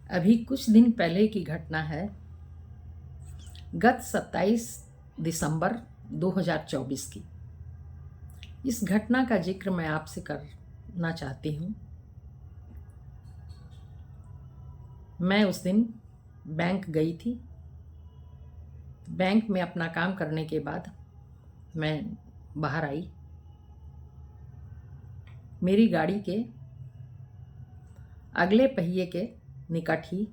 अभी कुछ दिन पहले की घटना है। गत 27 दिसंबर 2024 की इस घटना का जिक्र मैं आपसे करना चाहती हूँ। मैं उस दिन बैंक गई थी। बैंक में अपना काम करने के बाद मैं बाहर आई। मेरी गाड़ी के अगले पहिए के निकट ही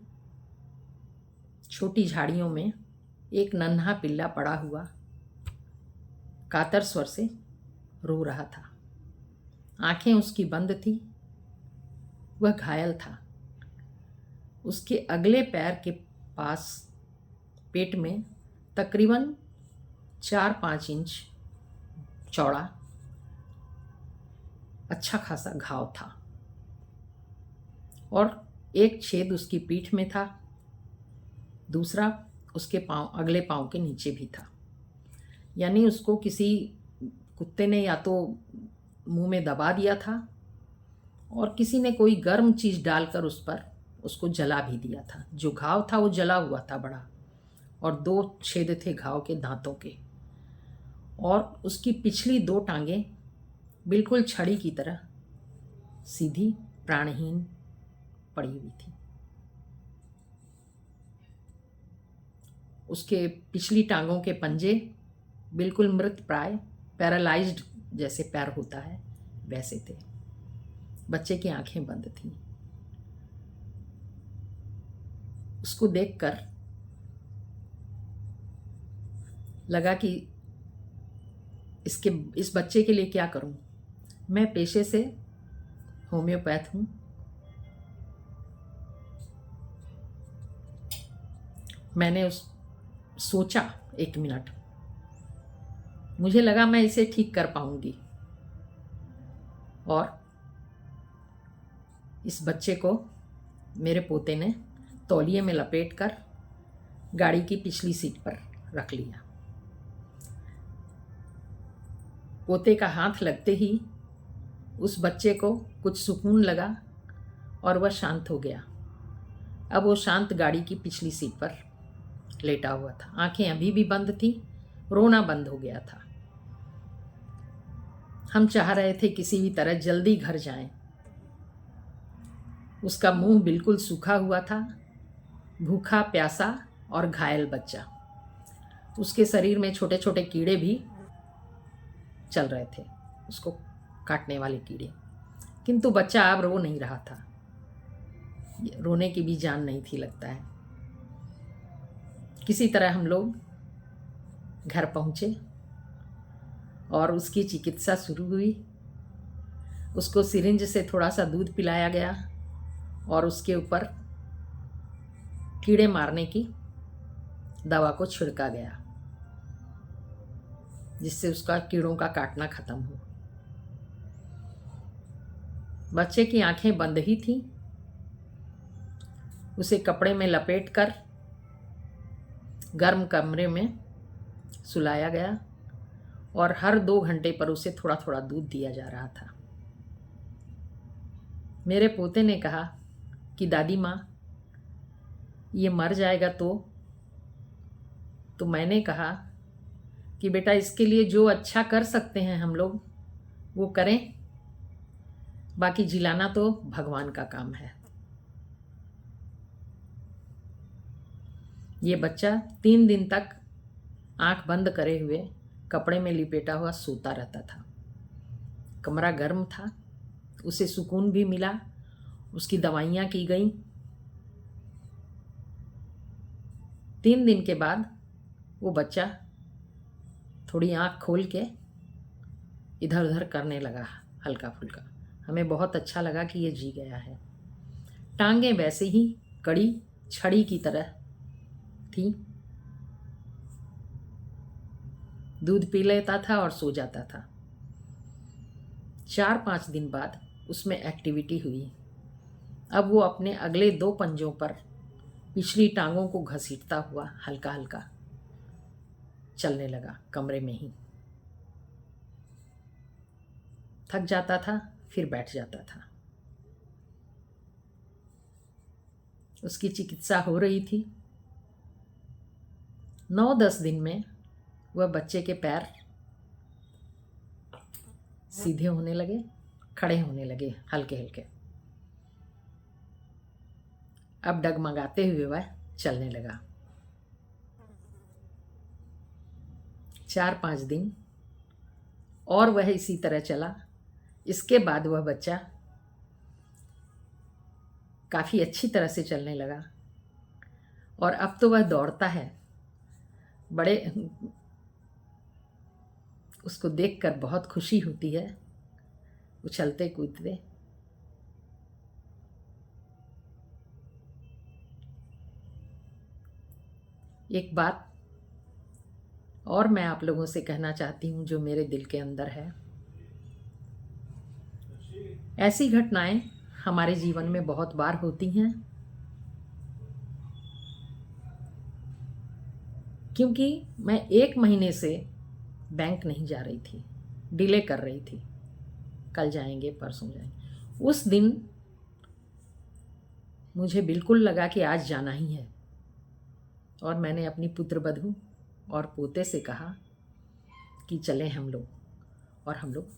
छोटी झाड़ियों में एक नन्हा पिल्ला पड़ा हुआ कातर स्वर से रो रहा था। आंखें उसकी बंद थी। वह घायल था। उसके अगले पैर के पास पेट में तकरीबन 4-5 इंच चौड़ा अच्छा खासा घाव था और एक छेद उसकी पीठ में था, दूसरा उसके अगले पाँव के नीचे भी था। यानी उसको किसी कुत्ते ने या तो मुंह में दबा दिया था और किसी ने कोई गर्म चीज़ डालकर उस पर उसको जला भी दिया था। जो घाव था वो जला हुआ था बड़ा, और 2 छेद थे घाव के दांतों के, और उसकी पिछली 2 टांगें बिल्कुल छड़ी की तरह सीधी प्राणहीन पड़ी हुई थी। उसके पिछली टांगों के पंजे बिल्कुल मृत प्राय पैरालाइज्ड जैसे पैर होता है वैसे थे। बच्चे की आंखें बंद थीं। उसको देखकर लगा कि इस बच्चे के लिए क्या करूं। मैं पेशे से होम्योपैथ हूं। मैंने सोचा 1 मिनट, मुझे लगा मैं इसे ठीक कर पाऊंगी, और इस बच्चे को मेरे पोते ने तौलिए में लपेटकर गाड़ी की पिछली सीट पर रख लिया। पोते का हाथ लगते ही उस बच्चे को कुछ सुकून लगा और वह शांत हो गया। अब वो शांत गाड़ी की पिछली सीट पर लेटा हुआ था। आंखें अभी भी बंद थी। रोना बंद हो गया था। हम चाह रहे थे किसी भी तरह जल्दी घर जाएं। उसका मुंह बिल्कुल सूखा हुआ था, भूखा प्यासा और घायल बच्चा। उसके शरीर में छोटे छोटे कीड़े भी चल रहे थे, उसको काटने वाले कीड़े। किंतु बच्चा अब रो नहीं रहा था। रोने की भी जान नहीं थी लगता है। किसी तरह हम लोग घर पहुंचे और उसकी चिकित्सा शुरू हुई। उसको सिरिंज से थोड़ा सा दूध पिलाया गया और उसके ऊपर कीड़े मारने की दवा को छिड़का गया, जिससे उसका कीड़ों का काटना खत्म हो। बच्चे की आंखें बंद ही थीं। उसे कपड़े में लपेटकर गर्म कमरे में सुलाया गया और हर 2 घंटे पर उसे थोड़ा थोड़ा दूध दिया जा रहा था। मेरे पोते ने कहा कि दादी माँ, ये मर जाएगा तो मैंने कहा कि बेटा, इसके लिए जो अच्छा कर सकते हैं हम लोग वो करें, बाकी जिलाना तो भगवान का काम है। ये बच्चा 3 दिन तक आंख बंद करे हुए कपड़े में लिपेटा हुआ सोता रहता था। कमरा गर्म था, उसे सुकून भी मिला, उसकी दवाइयाँ की गईं। 3 दिन के बाद वो बच्चा थोड़ी आंख खोल के इधर उधर करने लगा, हल्का फुल्का। हमें बहुत अच्छा लगा कि ये जी गया है। टांगें वैसे ही कड़ी छड़ी की तरह थी। दूध पी लेता था और सो जाता था। 4-5 दिन बाद उसमें एक्टिविटी हुई। अब वो अपने अगले 2 पंजों पर पिछली टांगों को घसीटता हुआ हल्का हल्का चलने लगा, कमरे में ही। थक जाता था, फिर बैठ जाता था। उसकी चिकित्सा हो रही थी। 9-10 दिन में वह बच्चे के पैर सीधे होने लगे, खड़े होने लगे हल्के हल्के। अब डगमगाते हुए वह चलने लगा। 4-5 दिन और वह इसी तरह चला। इसके बाद वह बच्चा काफ़ी अच्छी तरह से चलने लगा और अब तो वह दौड़ता है। बड़े उसको देखकर बहुत खुशी होती है, उछलते कूदते। एक बात और मैं आप लोगों से कहना चाहती हूँ जो मेरे दिल के अंदर है। ऐसी घटनाएं हमारे जीवन में बहुत बार होती हैं, क्योंकि मैं 1 महीने से बैंक नहीं जा रही थी, डिले कर रही थी, कल जाएंगे परसों जाएंगे। उस दिन मुझे बिल्कुल लगा कि आज जाना ही है और मैंने अपनी पुत्रवधू और पोते से कहा कि चलें हम लोग, और हम लोग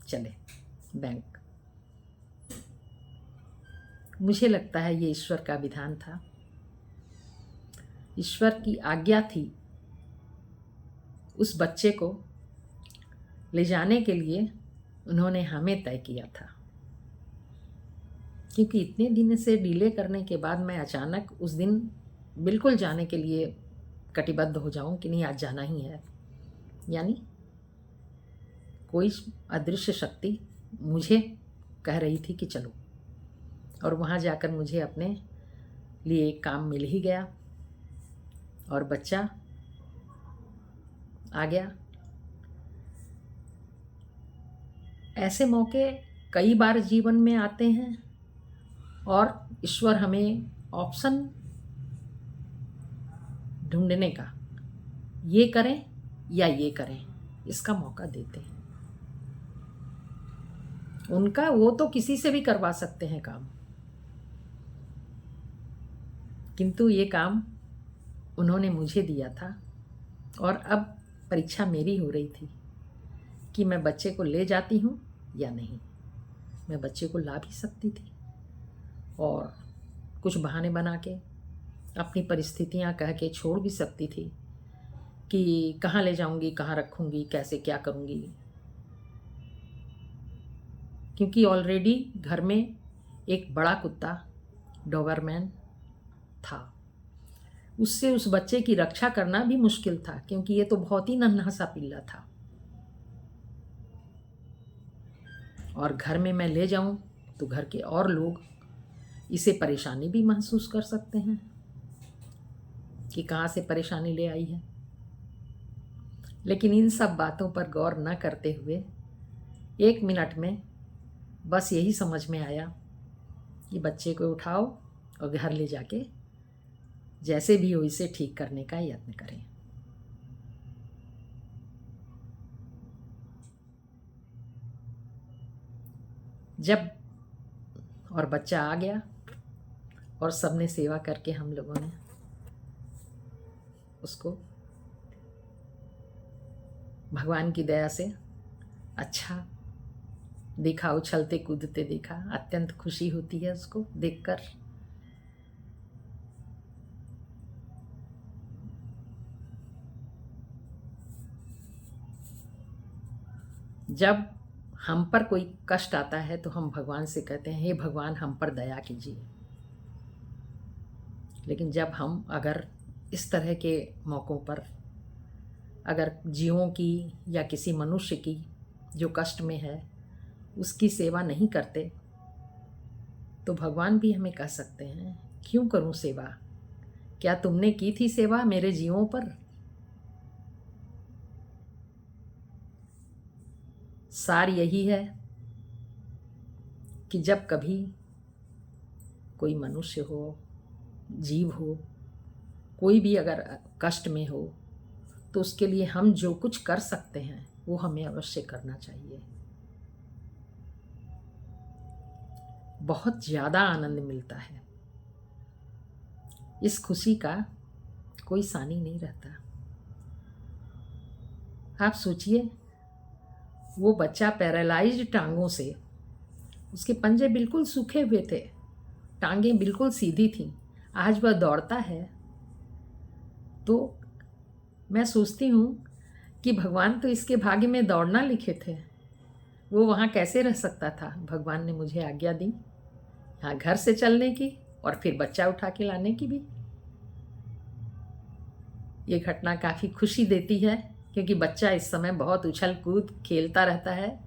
चले बैंक। मुझे लगता है ये ईश्वर का विधान था, ईश्वर की आज्ञा थी। उस बच्चे को ले जाने के लिए उन्होंने हमें तय किया था, क्योंकि इतने दिन से डिले करने के बाद मैं अचानक उस दिन बिल्कुल जाने के लिए कटिबद्ध हो जाऊं कि नहीं आज जाना ही है। यानी कोई अदृश्य शक्ति मुझे कह रही थी कि चलो, और वहाँ जाकर मुझे अपने लिए एक काम मिल ही गया और बच्चा आ गया। ऐसे मौके कई बार जीवन में आते हैं और ईश्वर हमें ऑप्शन ढूंढने का, ये करें या ये करें, इसका मौका देते हैं। उनका वो तो किसी से भी करवा सकते हैं काम, किंतु ये काम उन्होंने मुझे दिया था और अब परीक्षा मेरी हो रही थी कि मैं बच्चे को ले जाती हूँ या नहीं। मैं बच्चे को ला भी सकती थी और कुछ बहाने बना के अपनी परिस्थितियाँ कह के छोड़ भी सकती थी कि कहाँ ले जाऊँगी, कहाँ रखूँगी, कैसे क्या करूँगी, क्योंकि ऑलरेडी घर में एक बड़ा कुत्ता डॉबरमैन था। उससे उस बच्चे की रक्षा करना भी मुश्किल था, क्योंकि ये तो बहुत ही नन्हा सा पिल्ला था। और घर में मैं ले जाऊं तो घर के और लोग इसे परेशानी भी महसूस कर सकते हैं कि कहाँ से परेशानी ले आई है। लेकिन इन सब बातों पर गौर न करते हुए 1 मिनट में बस यही समझ में आया कि बच्चे को उठाओ और घर ले जाके जैसे भी हो इसे ठीक करने का यत्न करें। जब और बच्चा आ गया और सबने सेवा करके हम लोगों ने उसको भगवान की दया से अच्छा देखा, उछलते कूदते देखा। अत्यंत खुशी होती है उसको देखकर। जब हम पर कोई कष्ट आता है तो हम भगवान से कहते हैं, हे भगवान हम पर दया कीजिए। लेकिन जब हम अगर इस तरह के मौक़ों पर अगर जीवों की या किसी मनुष्य की जो कष्ट में है उसकी सेवा नहीं करते, तो भगवान भी हमें कह सकते हैं, क्यों करूं सेवा? क्या तुमने की थी सेवा मेरे जीवों पर? सार यही है कि जब कभी कोई मनुष्य हो, जीव हो, कोई भी अगर कष्ट में हो, तो उसके लिए हम जो कुछ कर सकते हैं वो हमें अवश्य करना चाहिए। बहुत ज़्यादा आनंद मिलता है इस खुशी का कोई सानी नहीं रहता। आप सोचिए, वो बच्चा पैरालाइज्ड टांगों से, उसके पंजे बिल्कुल सूखे हुए थे, टांगें बिल्कुल सीधी थीं, आज वह दौड़ता है। तो मैं सोचती हूँ कि भगवान तो इसके भाग्य में दौड़ना लिखे थे, वो वहाँ कैसे रह सकता था। भगवान ने मुझे आज्ञा दी यहाँ घर से चलने की और फिर बच्चा उठा के लाने की भी। ये घटना काफ़ी खुशी देती है, क्योंकि बच्चा इस समय बहुत उछल कूद खेलता रहता है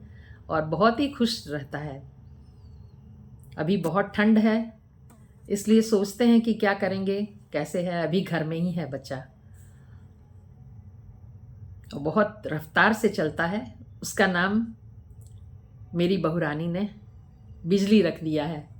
और बहुत ही खुश रहता है। अभी बहुत ठंड है, इसलिए सोचते हैं कि क्या करेंगे, कैसे है। अभी घर में ही है बच्चा और बहुत रफ्तार से चलता है। उसका नाम मेरी बहुरानी ने बिजली रख दिया है।